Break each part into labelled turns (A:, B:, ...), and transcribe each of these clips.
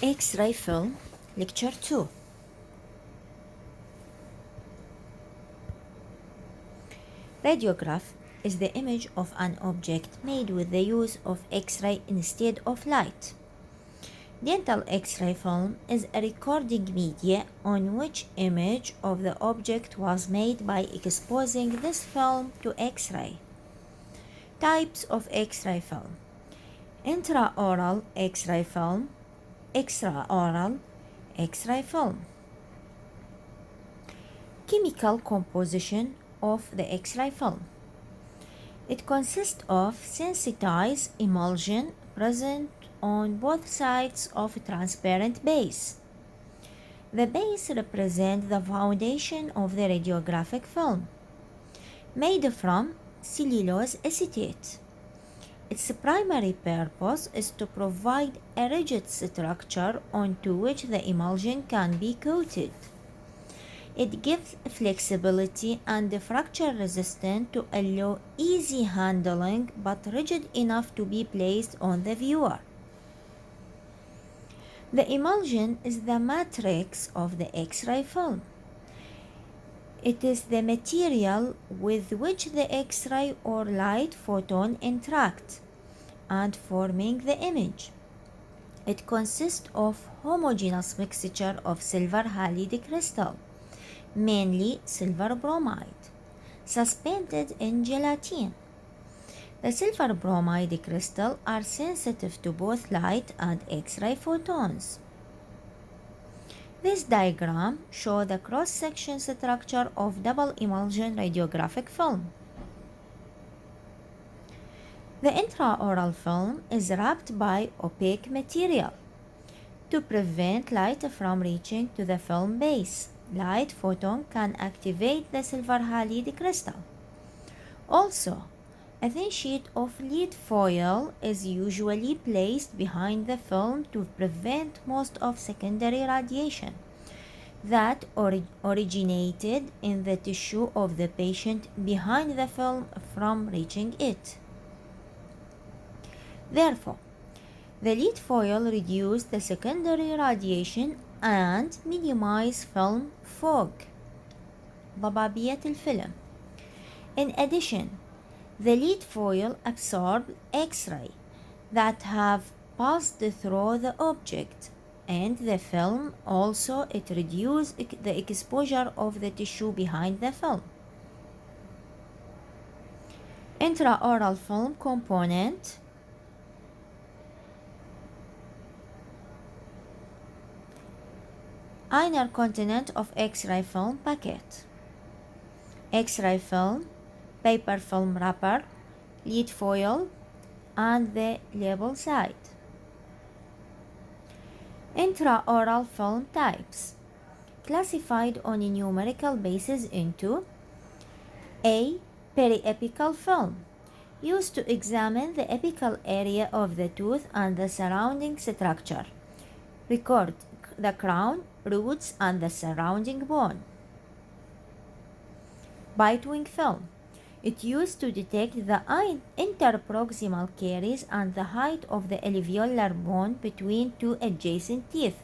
A: X-ray film, lecture 2. Radiograph is the image of an object made with the use of X-ray instead of light. Dental X-ray film is a recording media on which image of the object was made by exposing this film to X-ray. Types of X-ray film: intraoral X-ray film, extraoral X-ray film. Chemical composition of the X-ray film. It consists of sensitized emulsion present on both sides of a transparent base. The base represents the foundation of the radiographic film, made from cellulose acetate. Its primary purpose is to provide a rigid structure onto which the emulsion can be coated. It gives flexibility and fracture resistance to allow easy handling but rigid enough to be placed on the viewer. The emulsion is the matrix of the X-ray film. It is the material with which the X-ray or light photon interact and forming the image. It consists of homogeneous mixture of silver halide crystal, mainly silver bromide, suspended in gelatin. The silver bromide crystals are sensitive to both light and X-ray photons. This diagram shows the cross-section structure of double emulsion radiographic film. The intraoral film is wrapped by opaque material to prevent light from reaching to the film base. Light photon can activate the silver halide crystal. Also, a thin sheet of lead foil is usually placed behind the film to prevent most of secondary radiation that originated in the tissue of the patient behind the film from reaching it. Therefore, the lead foil reduces the secondary radiation and minimize film fog, ضبابية الفيلم. In addition, the lead foil absorbs X-ray that have passed through the object, and the film also it reduces the exposure of the tissue behind the film. Intraoral film component. Inner content of X-ray film packet. X-ray film, paper film wrapper, lead foil, and the label side. Intraoral film types, classified on a numerical basis into A. Periapical film, used to examine the apical area of the tooth and the surrounding structure. Record the crown, roots, and the surrounding bone. Bite-wing film. It used to detect the interproximal caries and the height of the alveolar bone between two adjacent teeth.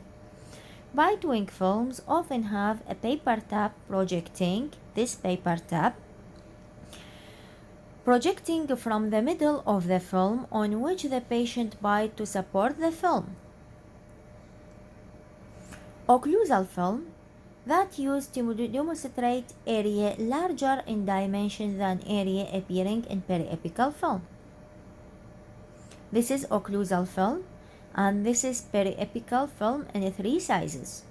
A: Bite-wing films often have a paper tap projecting. This paper tap projecting from the middle of the film on which the patient bites to support the film. Occlusal film that used to demonstrate area larger in dimension than area appearing in periapical film. This is occlusal film, and this is periapical film in 3 sizes.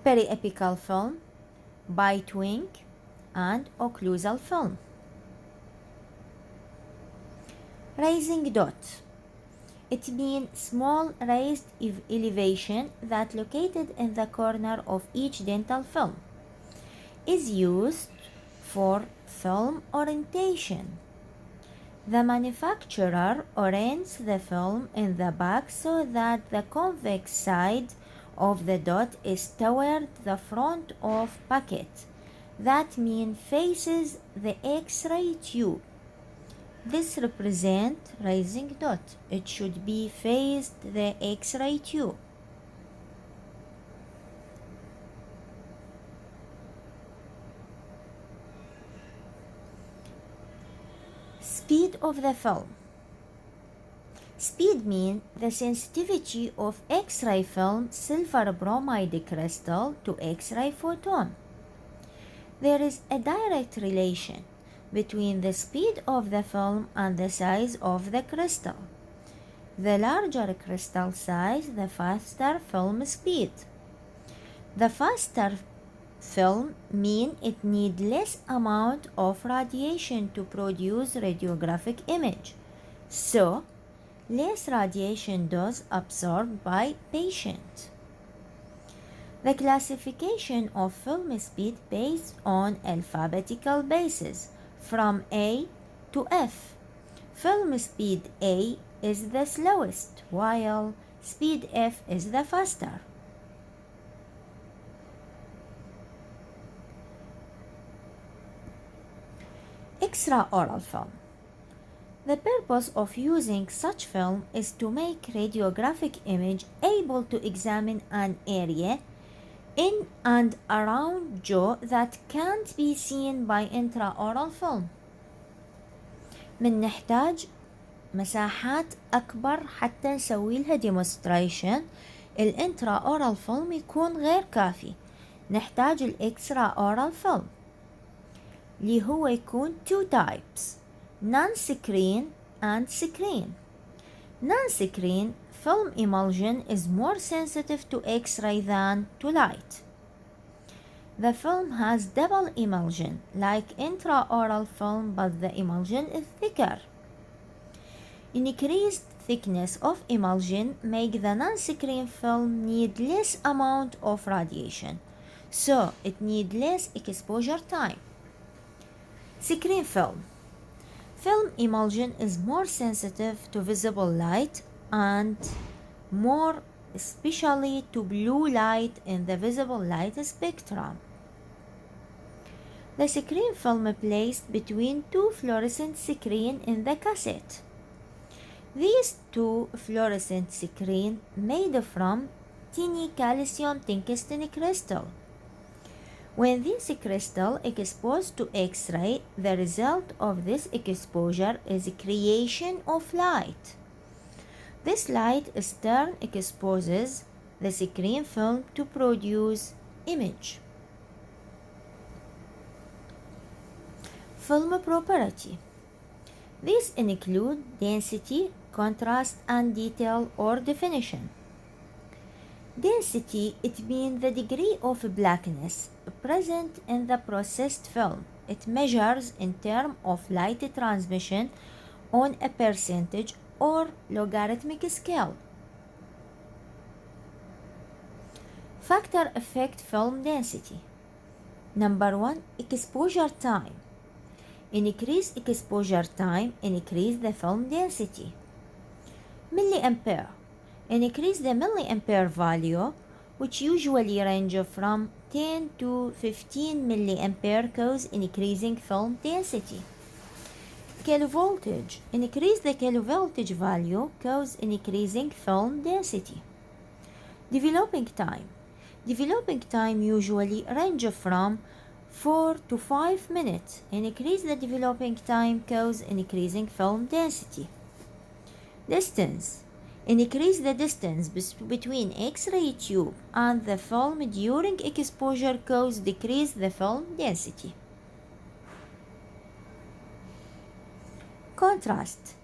A: Periapical film, bite-wing, and occlusal film. Raising dot. It means small raised elevation that located in the corner of each dental film is used for film orientation. The manufacturer orients the film in the back so that the convex side of the dot is toward the front of packet. That means faces the X-ray tube. This represents rising dot. It should be faced the X-ray tube. Speed of the film. Speed means the sensitivity of X-ray film silver bromide crystal to X-ray photon. There is a direct relation between the speed of the film and the size of the crystal. The larger crystal size, the faster film speed. The faster film means it needs less amount of radiation to produce radiographic image. So, less radiation dose absorbed by patient. The classification of film speed based on alphabetical basis from A to F. Film speed A is the slowest, while speed F is the faster. Extraoral film. The purpose of using such film is to make radiographic image able to examine an area in and around jaw that can't be seen by intraoral film. من نحتاج مساحات أكبر حتى نسوي لها demonstration. الانتراoral film يكون غير كافي. نحتاج الإكستراoral film اللي هو يكون two types, non-screen and screen. Non-screen film emulsion is more sensitive to X-ray than to light. The film has double emulsion like intraoral film, but the emulsion is thicker. Increased thickness of emulsion make the non-screen film need less amount of radiation, so it need less exposure time. Screen film. Film emulsion is more sensitive to visible light and more especially to blue light in the visible light spectrum. The screen film placed between two fluorescent screens in the cassette. These two fluorescent screens made from tiny calcium tungsten crystal. When this crystal exposed to X-ray, the result of this exposure is creation of light. This light in turn exposes the screen film to produce image. Film property. These include density, contrast, and detail or definition. Density, it means the degree of blackness present in the processed film. It measures in terms of light transmission on a percentage or logarithmic scale. Factor affect film density. Number 1, exposure time. Increase exposure time, increase the film density. Milliampere. Increase the milliampere value, which usually range from 10 to 15 milliampere, cause increasing film density. Kilovoltage. Increase the kilovoltage value, cause increasing film density. Developing time. Developing time usually range from 4 to 5 minutes. Increase the developing time, cause increasing film density. Distance. Increase the distance between X-ray tube and the film during exposure, cause decrease the film density. Contrast.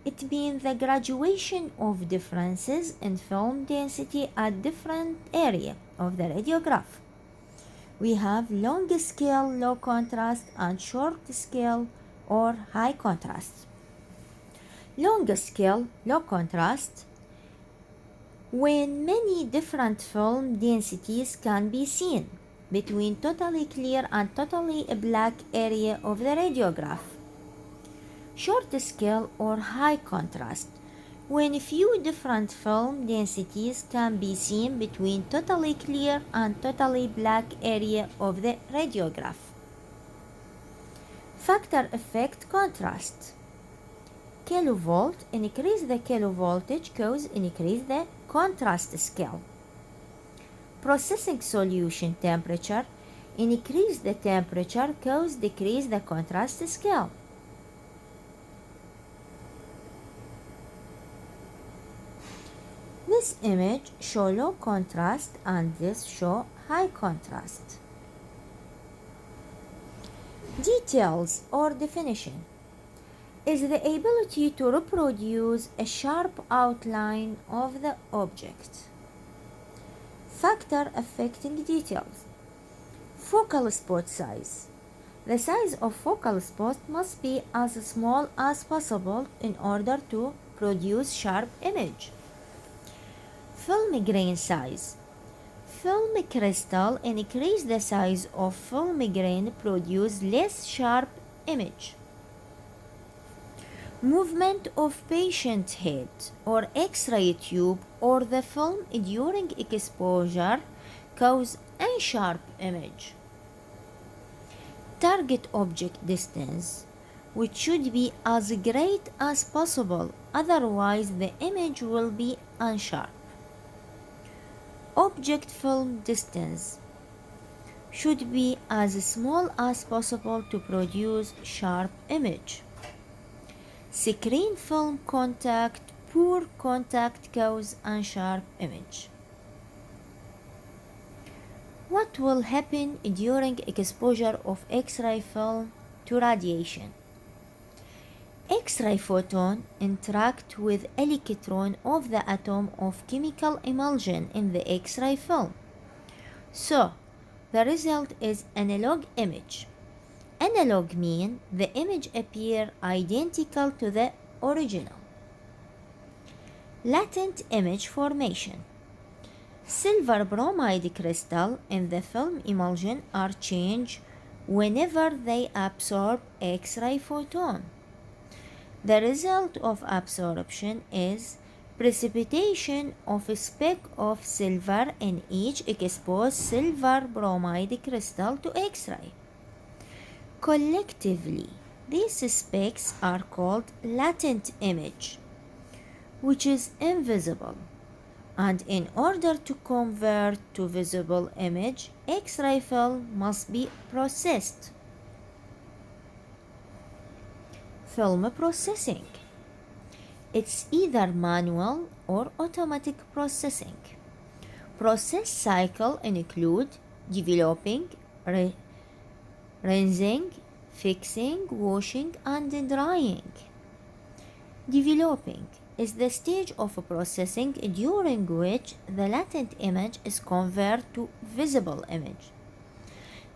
A: It means the graduation of differences in film density at different areas of the radiograph. We have long scale, low contrast, and short scale or high contrast. Long scale, low contrast, when many different film densities can be seen between totally clear and totally black area of the radiograph. Short scale or high contrast, when few different film densities can be seen between totally clear and totally black area of the radiograph. Factor affect contrast. kilovolt. Increase the kilovoltage cause increase the contrast scale. Processing solution temperature. Increase the temperature cause decrease the contrast scale. This image show low contrast and this show high contrast. Details or definition is the ability to reproduce a sharp outline of the object. Factor affecting details. Focal spot size. The size of focal spot must be as small as possible in order to produce sharp image. Film grain size. Film crystal increase the size of film grain produce less sharp image. Movement of patient head or X-ray tube or the film during exposure cause unsharp image. Target object distance, which should be as great as possible, otherwise the image will be unsharp. Object film distance should be as small as possible to produce sharp image. Screen film contact, poor contact cause unsharp image. What will happen during exposure of X-ray film to radiation? X-ray photon interact with electron of the atom of chemical emulsion in the X-ray film. So, the result is analog image. Analog mean the image appear identical to the original. Latent image formation. Silver bromide crystal in the film emulsion are changed whenever they absorb X-ray photon. The result of absorption is precipitation of a speck of silver in each exposed silver bromide crystal to X-ray. Collectively, these specks are called latent image, which is invisible. And in order to convert to visible image, X-ray film must be processed. Film processing. It's either manual or automatic processing. Process cycle include developing, rinsing, fixing, washing, and drying. Developing is the stage of processing during which the latent image is converted to visible image.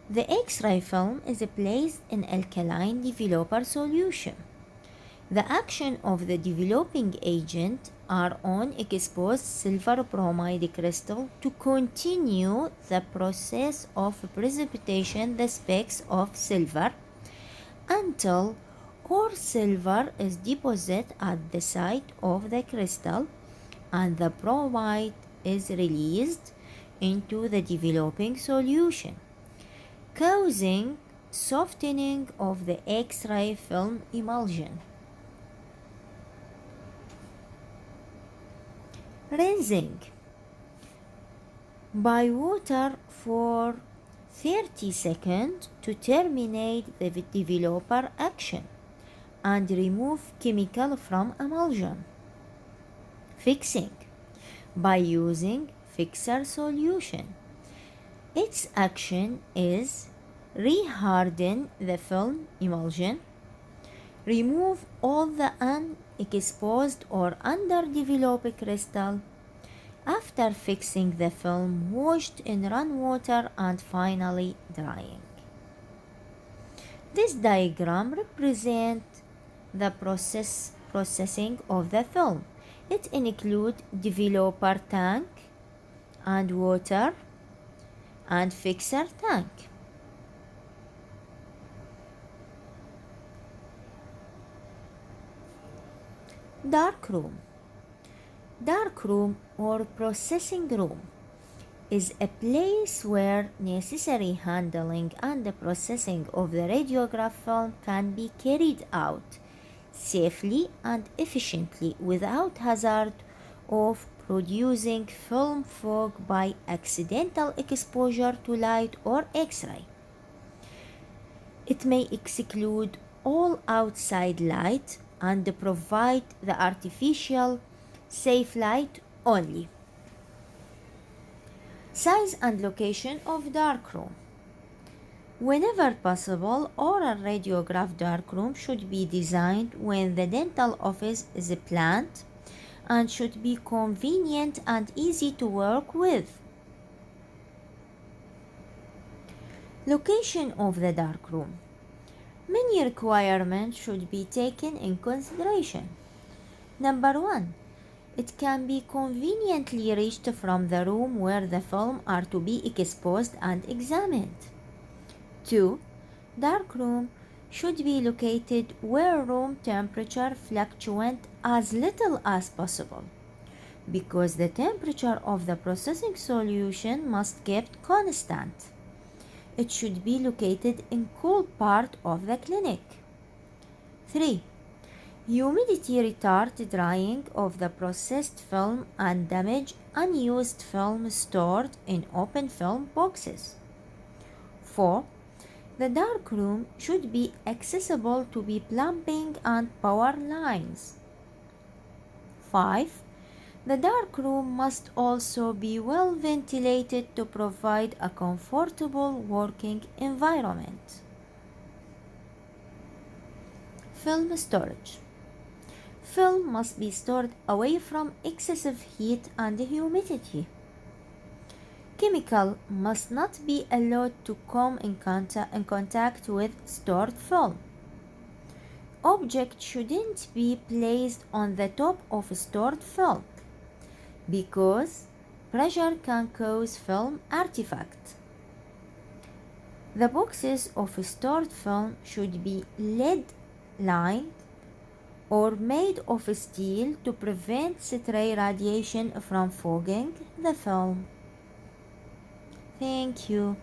A: The X-ray film is placed in alkaline developer solution. The action of the developing agent are on exposed silver bromide crystal to continue the process of precipitation the specks of silver until all silver is deposited at the site of the crystal and the bromide is released into the developing solution, causing softening of the X-ray film emulsion. Rinsing by water for 30 seconds to terminate the developer action and remove chemical from emulsion. Fixing by using fixer solution. Its action is reharden the film emulsion, remove all the unexposed or underdeveloped crystal. After fixing the film, washed in run water and finally drying. This diagram represents the processing of the film. It includes developer tank and water and fixer tank. Darkroom. Darkroom or processing room is a place where necessary handling and the processing of the radiograph film can be carried out safely and efficiently without hazard of producing film fog by accidental exposure to light or X-ray. It may exclude all outside light and provide the artificial safe light only. Size and location of darkroom. Whenever possible, oral radiograph darkroom should be designed when the dental office is planned and should be convenient and easy to work with. Location of the darkroom. Many requirements should be taken in consideration. Number 1. It can be conveniently reached from the room where the film are to be exposed and examined. 2. Darkroom should be located where room temperature fluctuates as little as possible, because the temperature of the processing solution must be kept constant. It should be located in cool part of the clinic. 3. Humidity retard drying of the processed film and damage unused film stored in open film boxes. 4. The darkroom should be accessible to be plumbing and power lines. 5. The darkroom must also be well ventilated to provide a comfortable working environment. Film storage. Film must be stored away from excessive heat and humidity. Chemical must not be allowed to come in contact with stored film. Object shouldn't be placed on the top of stored film, because pressure can cause film artifact. The boxes of stored film should be lead lined or made of steel to prevent stray radiation from fogging the film. Thank you.